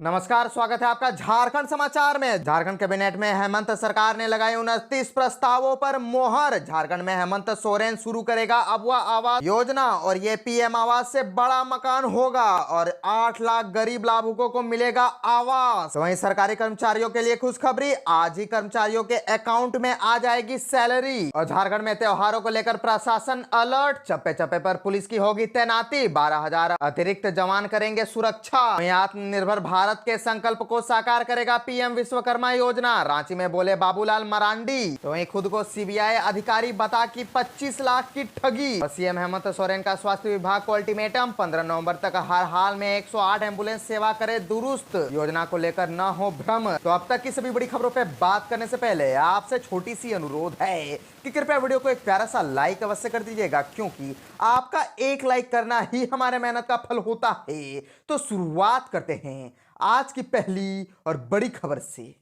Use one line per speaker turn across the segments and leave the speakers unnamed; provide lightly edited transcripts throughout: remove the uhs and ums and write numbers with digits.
नमस्कार, स्वागत है आपका झारखंड समाचार में। झारखंड कैबिनेट में हेमंत सरकार ने लगाई 29 प्रस्तावों पर मोहर। झारखंड में हेमंत सोरेन शुरू करेगा अबुआ आवास योजना और ये पीएम आवास से बड़ा मकान होगा और 8 लाख गरीब लाभुकों को मिलेगा आवास। वहीं सरकारी कर्मचारियों के लिए खुशखबरी, आज ही कर्मचारियों के अकाउंट में आ जाएगी सैलरी। और झारखंड में त्योहारों को लेकर प्रशासन अलर्ट, चप्पे चप्पे पर पुलिस की होगी तैनाती, 12,000 अतिरिक्त जवान करेंगे सुरक्षा। वहीं आत्मनिर्भर भारत के संकल्प को साकार करेगा पीएम विश्वकर्मा योजना, रांची में बोले बाबूलाल मरांडी। तो वहीं खुद को सीबीआई अधिकारी बता कि 25 लाख की ठगी। सीएम हेमंत सोरेन का स्वास्थ्य विभाग को अल्टीमेटम, 15 नवंबर तक हर हाल में 108 एम्बुलेंस सेवा करे दुरुस्त। योजना को लेकर न हो भ्रम। तो अब तक की सभी बड़ी खबरों पर बात करने से पहले आपसे छोटी सी अनुरोध है कि कृपया वीडियो को एक प्यारा सा लाइक अवश्य कर दीजिएगा, क्योंकि आपका एक लाइक करना ही हमारे मेहनत का फल होता है। तो शुरुआत करते हैं आज की पहली और बड़ी खबर से।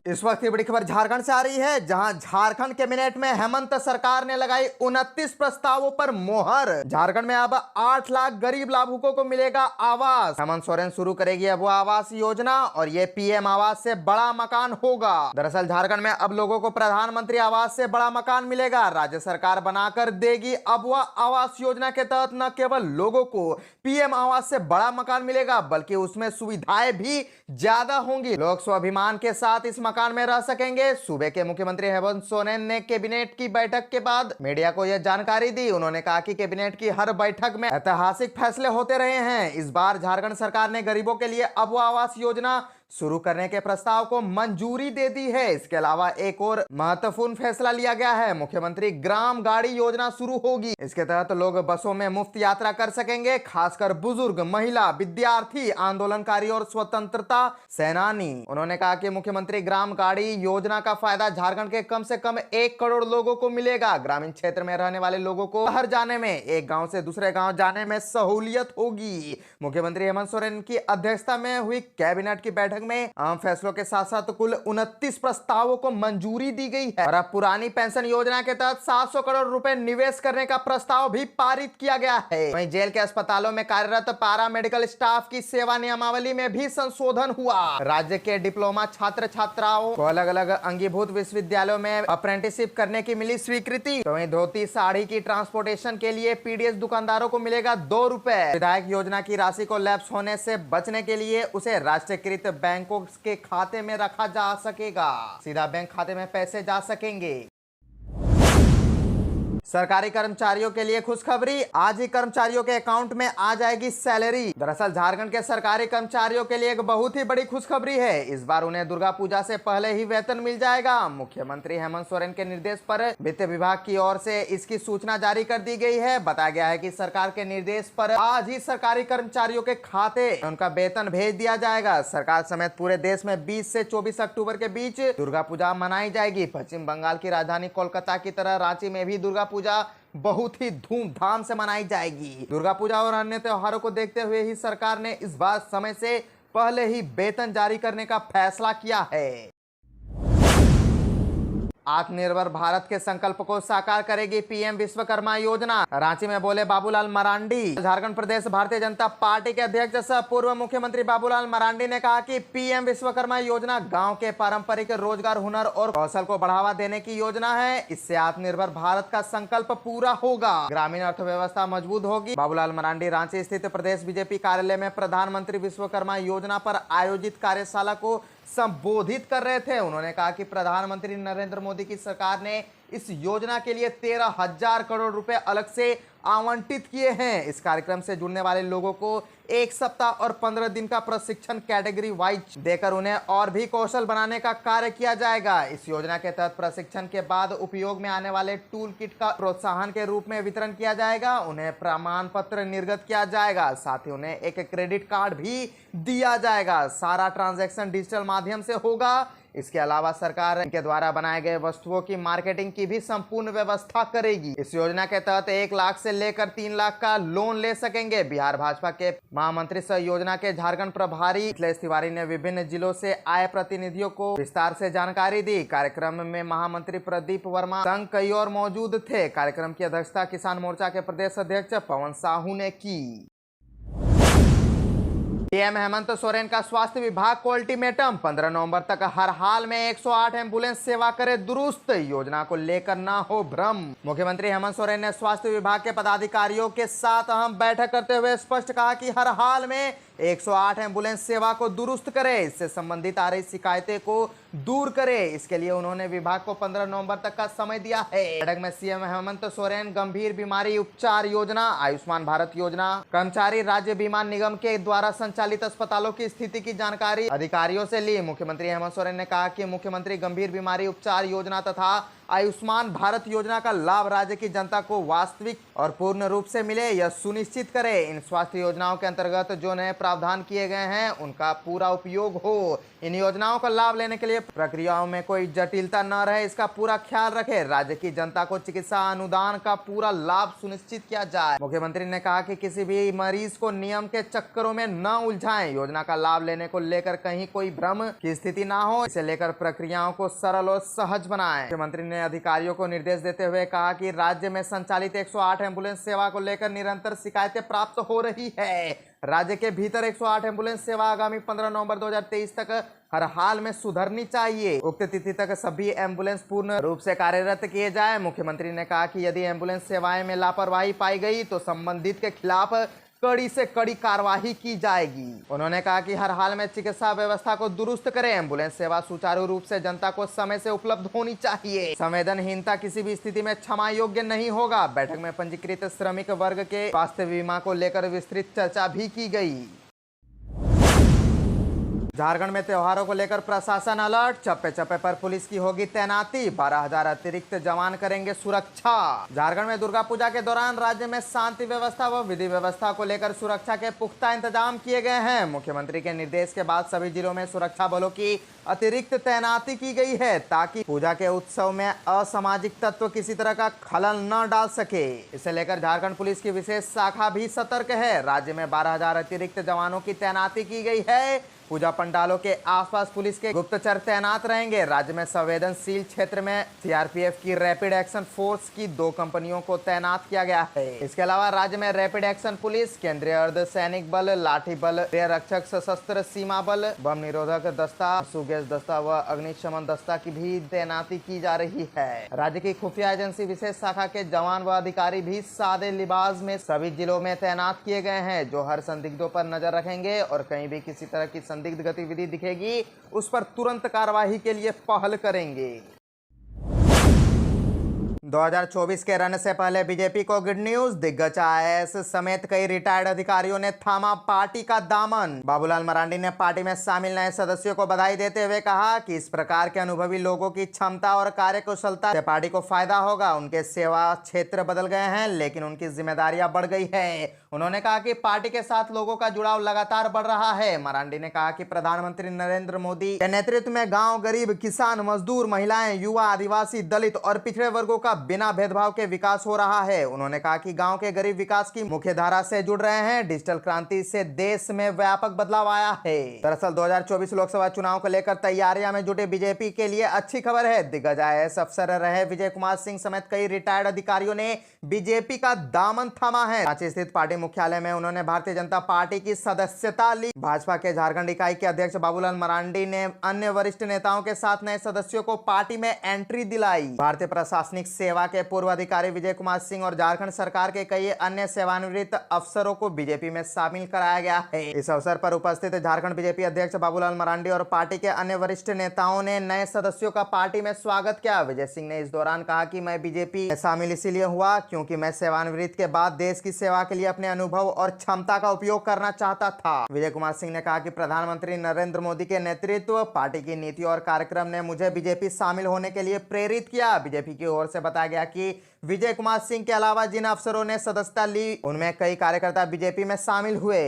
इस वक्त की बड़ी खबर झारखंड से आ रही है, जहां झारखंड कैबिनेट में हेमंत सरकार ने लगाई 29 प्रस्तावों पर मोहर। झारखंड में अब 8 लाख गरीब लाभुकों को मिलेगा आवास। हेमंत सोरेन शुरू करेगी अब आवास योजना और ये पीएम आवास से बड़ा मकान होगा। दरअसल झारखंड में अब लोगों को प्रधानमंत्री आवास से बड़ा मकान मिलेगा। राज्य सरकार बनाकर देगी अबुआ आवास योजना के तहत न केवल लोगों को पीएम आवास से बड़ा मकान मिलेगा, बल्कि उसमें सुविधाएं भी ज्यादा होंगी। लोग स्वाभिमान के साथ इस मकान में रह सकेंगे। सूबे के मुख्यमंत्री हेमंत सोरेन ने कैबिनेट की बैठक के बाद मीडिया को यह जानकारी दी। उन्होंने कहा कि कैबिनेट की हर बैठक में ऐतिहासिक फैसले होते रहे हैं। इस बार झारखंड सरकार ने गरीबों के लिए अबुआ आवास योजना शुरू करने के प्रस्ताव को मंजूरी दे दी है। इसके अलावा एक और महत्वपूर्ण फैसला लिया गया है, मुख्यमंत्री ग्राम गाड़ी योजना शुरू होगी। इसके तहत लोग बसों में मुफ्त यात्रा कर सकेंगे, खासकर बुजुर्ग, महिला, विद्यार्थी, आंदोलनकारी और स्वतंत्रता सेनानी। उन्होंने कहा कि मुख्यमंत्री ग्राम गाड़ी योजना का फायदा झारखंड के कम से कम 1 करोड़ लोगों को मिलेगा। ग्रामीण क्षेत्र में रहने वाले लोगों को शहर जाने में, एक गाँव से दूसरे गाँव जाने में सहूलियत होगी। मुख्यमंत्री हेमंत सोरेन की अध्यक्षता में हुई कैबिनेट की बैठक में आम फैसलों के साथ साथ कुल 29 प्रस्तावों को मंजूरी दी गई है। और अब पुरानी पेंशन योजना के तहत 700 करोड़ रुपए निवेश करने का प्रस्ताव भी पारित किया गया है। वहीं जेल के अस्पतालों में कार्यरत पारा मेडिकल स्टाफ की सेवा नियमावली में भी संशोधन हुआ। राज्य के डिप्लोमा छात्र छात्राओं को अलग अलग अंगीभूत विश्वविद्यालयों में अप्रेंटिसशिप करने की मिली स्वीकृति। तो वहीं धोती साड़ी की ट्रांसपोर्टेशन के लिए पीडीएस दुकानदारों को मिलेगा 2 रुपए। विधायक योजना की राशि को लैप्स होने से बचने के लिए उसे राष्ट्रीयकृत बैंकों के खाते में रखा जा सकेगा। सीधा बैंक खाते में पैसे जा सकेंगे। सरकारी कर्मचारियों के लिए खुशखबरी, आज ही कर्मचारियों के अकाउंट में आ जाएगी सैलरी। दरअसल झारखंड के सरकारी कर्मचारियों के लिए एक बहुत ही बड़ी खुशखबरी है। इस बार उन्हें दुर्गा पूजा से पहले ही वेतन मिल जाएगा। मुख्यमंत्री हेमंत सोरेन के निर्देश पर वित्त विभाग की ओर से इसकी सूचना जारी कर दी गई है। बताया गया है कि सरकार के निर्देश पर आज ही सरकारी कर्मचारियों के खाते में उनका वेतन भेज दिया जाएगा। सरकार समेत पूरे देश में 20 से 24 अक्टूबर के बीच दुर्गा पूजा मनाई जाएगी। पश्चिम बंगाल की राजधानी कोलकाता की तरह रांची में भी दुर्गा पूजा बहुत ही धूमधाम से मनाई जाएगी। दुर्गा पूजा और अन्य त्योहारों को देखते हुए ही सरकार ने इस बार समय से पहले ही वेतन जारी करने का फैसला किया है। आत्मनिर्भर भारत के संकल्प को साकार करेगी पीएम विश्वकर्मा योजना, रांची में बोले बाबूलाल मरांडी। झारखंड प्रदेश भारतीय जनता पार्टी के अध्यक्ष सह पूर्व मुख्यमंत्री बाबूलाल मरांडी ने कहा कि पीएम विश्वकर्मा योजना गांव के पारंपरिक रोजगार, हुनर और कौशल को बढ़ावा देने की योजना है। इससे आत्मनिर्भर भारत का संकल्प पूरा होगा, ग्रामीण अर्थव्यवस्था मजबूत होगी। बाबूलाल मरांडी रांची स्थित प्रदेश बीजेपी कार्यालय में प्रधानमंत्री विश्वकर्मा योजना पर आयोजित कार्यशाला को संबोधित कर रहे थे। उन्होंने कहा कि प्रधानमंत्री नरेंद्र मोदी की सरकार ने इस योजना के लिए 13,000 करोड़ रुपए अलग से आवंटित किए हैं। इस कार्यक्रम से जुड़ने वाले लोगों को 1 सप्ताह और 15 दिन का प्रशिक्षण कैटेगरी वाइज देकर उन्हें और भी कौशल बनाने का कार्य किया जाएगा। इस योजना के तहत प्रशिक्षण के बाद उपयोग में आने वाले टूल किट का प्रोत्साहन के रूप में वितरण किया जाएगा। उन्हें प्रमाण पत्र निर्गत किया जाएगा, साथ ही उन्हें एक क्रेडिट कार्ड भी दिया जाएगा। सारा ट्रांजैक्शन डिजिटल माध्यम से होगा। इसके अलावा सरकार इनके द्वारा बनाए गए वस्तुओं की मार्केटिंग की भी संपूर्ण व्यवस्था करेगी। इस योजना के तहत 1 लाख से लेकर 3 लाख का लोन ले सकेंगे। बिहार भाजपा के महामंत्री सह योजना के झारखंड प्रभारी मिथिलेश तिवारी ने विभिन्न जिलों से आए प्रतिनिधियों को विस्तार से जानकारी दी। कार्यक्रम में महामंत्री प्रदीप वर्मा संग कई और मौजूद थे। कार्यक्रम की अध्यक्षता किसान मोर्चा के प्रदेश अध्यक्ष पवन साहू ने की। पीएम हेमंत सोरेन का स्वास्थ्य विभाग को अल्टीमेटम, 15 नवंबर तक हर हाल में 108 एम्बुलेंस सेवा करे दुरुस्त, योजना को लेकर ना हो भ्रम। मुख्यमंत्री हेमंत सोरेन ने स्वास्थ्य विभाग के पदाधिकारियों के साथ अहम बैठक करते हुए स्पष्ट कहा कि हर हाल में 108 एम्बुलेंस सेवा को दुरुस्त करे, इससे संबंधित आ रही शिकायतें को दूर करे। इसके लिए उन्होंने विभाग को 15 नवंबर तक का समय दिया है। बैठक में सीएम हेमंत सोरेन गंभीर बीमारी उपचार योजना, आयुष्मान भारत योजना, कर्मचारी राज्य बीमा निगम के द्वारा संचालित अस्पतालों की स्थिति की जानकारी अधिकारियों से ली। मुख्यमंत्री हेमंत सोरेन ने कहा कि मुख्यमंत्री गंभीर बीमारी उपचार योजना तथा आयुष्मान भारत योजना का लाभ राज्य की जनता को वास्तविक और पूर्ण रूप से मिले, यह सुनिश्चित करे। इन स्वास्थ्य योजनाओं के अंतर्गत जो नए प्रावधान किए गए हैं उनका पूरा उपयोग हो। इन योजनाओं का लाभ लेने के लिए प्रक्रियाओं में कोई जटिलता न रहे, इसका पूरा ख्याल रखे। राज्य की जनता को चिकित्सा अनुदान का पूरा लाभ सुनिश्चित किया जाए। मुख्यमंत्री ने कहा कि किसी भी मरीज को नियम के चक्करों में न उलझाएं, योजना का लाभ लेने को लेकर कहीं कोई भ्रम की स्थिति न हो, इसे लेकर प्रक्रियाओं को सरल और सहज बनाएं। मुख्यमंत्री ने अधिकारियों को निर्देश देते हुए कहा कि राज्य में संचालित 108 एम्बुलेंस सेवा को लेकर निरंतर शिकायतें प्राप्त हो रही है। राज्य के भीतर 108 एम्बुलेंस सेवा आगामी 15 नवंबर 2023 तक हर हाल में सुधरनी चाहिए। उक्त तिथि तक सभी एम्बुलेंस पूर्ण रूप से कार्यरत किए जाए। मुख्यमंत्री ने कहा कि यदि एम्बुलेंस सेवाएं में लापरवाही पाई गई तो संबंधित के खिलाफ कड़ी से कड़ी कार्रवाई की जाएगी। उन्होंने कहा कि हर हाल में चिकित्सा व्यवस्था को दुरुस्त करें। एम्बुलेंस सेवा सुचारू रूप से जनता को समय से उपलब्ध होनी चाहिए। संवेदनहीनता किसी भी स्थिति में क्षमा योग्य नहीं होगा। बैठक में पंजीकृत श्रमिक वर्ग के स्वास्थ्य बीमा को लेकर विस्तृत चर्चा भी की गई। झारखंड में त्योहारों को लेकर प्रशासन अलर्ट, चप्पे चप्पे पर पुलिस की होगी तैनाती, 12,000 अतिरिक्त जवान करेंगे सुरक्षा। झारखंड में दुर्गा पूजा के दौरान राज्य में शांति व्यवस्था व विधि व्यवस्था को लेकर सुरक्षा के पुख्ता इंतजाम किए गए हैं। मुख्यमंत्री के निर्देश के बाद सभी जिलों में सुरक्षा बलों की अतिरिक्त तैनाती की गई है ताकि पूजा के उत्सव में असामाजिक तत्व किसी तरह का खलल न डाल सके। इसे लेकर झारखंड पुलिस की विशेष शाखा भी सतर्क है। राज्य में 12,000 अतिरिक्त जवानों की तैनाती की गई है। पूजा पंडालों के आसपास पुलिस के गुप्तचर तैनात रहेंगे। राज्य में संवेदनशील क्षेत्र में सीआरपीएफ की रैपिड एक्शन फोर्स की 2 कंपनियों को तैनात किया गया है। इसके अलावा राज्य में रैपिड एक्शन पुलिस, केंद्रीय अर्धसैनिक बल, लाठी बल, रक्षक, सशस्त्र सीमा बल, बम निरोधक दस्ता, सुगैस दस्ता व अग्निशमन दस्ता की भी तैनाती की जा रही है। राज्य की खुफिया एजेंसी विशेष शाखा के जवान व अधिकारी भी सादे लिबास में सभी जिलों में तैनात किए गए हैं, जो हर संदिग्धों पर नजर रखेंगे और कहीं भी किसी तरह की संदिग्ध गतिविधि दिखेगी उस पर तुरंत कार्रवाई के लिए पहल करेंगे। 2024 के रन से पहले बीजेपी को गुड न्यूज, दिग्गज आईएएस समेत कई रिटायर्ड अधिकारियों ने थामा पार्टी का दामन। बाबूलाल मरांडी ने पार्टी में शामिल नए सदस्यों को बधाई देते हुए कहा कि इस प्रकार के अनुभवी लोगों की क्षमता और कार्यकुशलता से पार्टी को फायदा होगा। उनके सेवा क्षेत्र बदल गए हैं लेकिन उनकी जिम्मेदारियां बढ़ गई है। उन्होंने कहा कि पार्टी के साथ लोगों का जुड़ाव लगातार बढ़ रहा है। मरांडी ने कहा कि प्रधानमंत्री नरेंद्र मोदी के नेतृत्व में गांव, गरीब, किसान, मजदूर, महिलाएं, युवा, आदिवासी, दलित और पिछड़े वर्गों का बिना भेदभाव के विकास हो रहा है। उन्होंने कहा कि गांव के गरीब विकास की मुख्य धारा से जुड़ रहे हैं। डिजिटल क्रांति से देश में व्यापक बदलाव आया है। दरअसल 2024 लोकसभा चुनाव को लेकर तैयारियां में जुटे बीजेपी के लिए अच्छी खबर है। दिग्गज आईएएस अफसर रहे विजय कुमार सिंह समेत कई रिटायर्ड अधिकारियों ने बीजेपी का दामन थामा है। रांची स्थित पार्टी मुख्यालय में उन्होंने भारतीय जनता पार्टी की सदस्यता ली। भाजपा के झारखंड इकाई के अध्यक्ष बाबूलाल मरांडी ने अन्य वरिष्ठ नेताओं के साथ नए सदस्यों को पार्टी में एंट्री दिलाई। भारतीय प्रशासनिक सेवा के पूर्व अधिकारी विजय कुमार सिंह और झारखंड सरकार के कई अन्य सेवानिवृत्त अफसरों को बीजेपी में शामिल कराया गया है। इस अवसर पर उपस्थित झारखंड बीजेपी अध्यक्ष बाबूलाल मरांडी और पार्टी के अन्य वरिष्ठ नेताओं ने नए सदस्यों का पार्टी में स्वागत किया। विजय सिंह ने इस दौरान कहा कि मैं बीजेपी में शामिल इसीलिए हुआ क्योंकि मैं सेवानिवृत्ति के बाद देश की सेवा के लिए अपने अनुभव और क्षमता का उपयोग करना चाहता था। विजय कुमार सिंह ने कहा कि प्रधानमंत्री नरेंद्र मोदी के नेतृत्व, पार्टी की नीति और कार्यक्रम ने मुझे बीजेपी शामिल होने के लिए प्रेरित किया। बीजेपी की ओर से बताया गया कि विजय कुमार सिंह के अलावा जिन अफसरों ने सदस्यता ली उनमें कई कार्यकर्ता बीजेपी में शामिल हुए।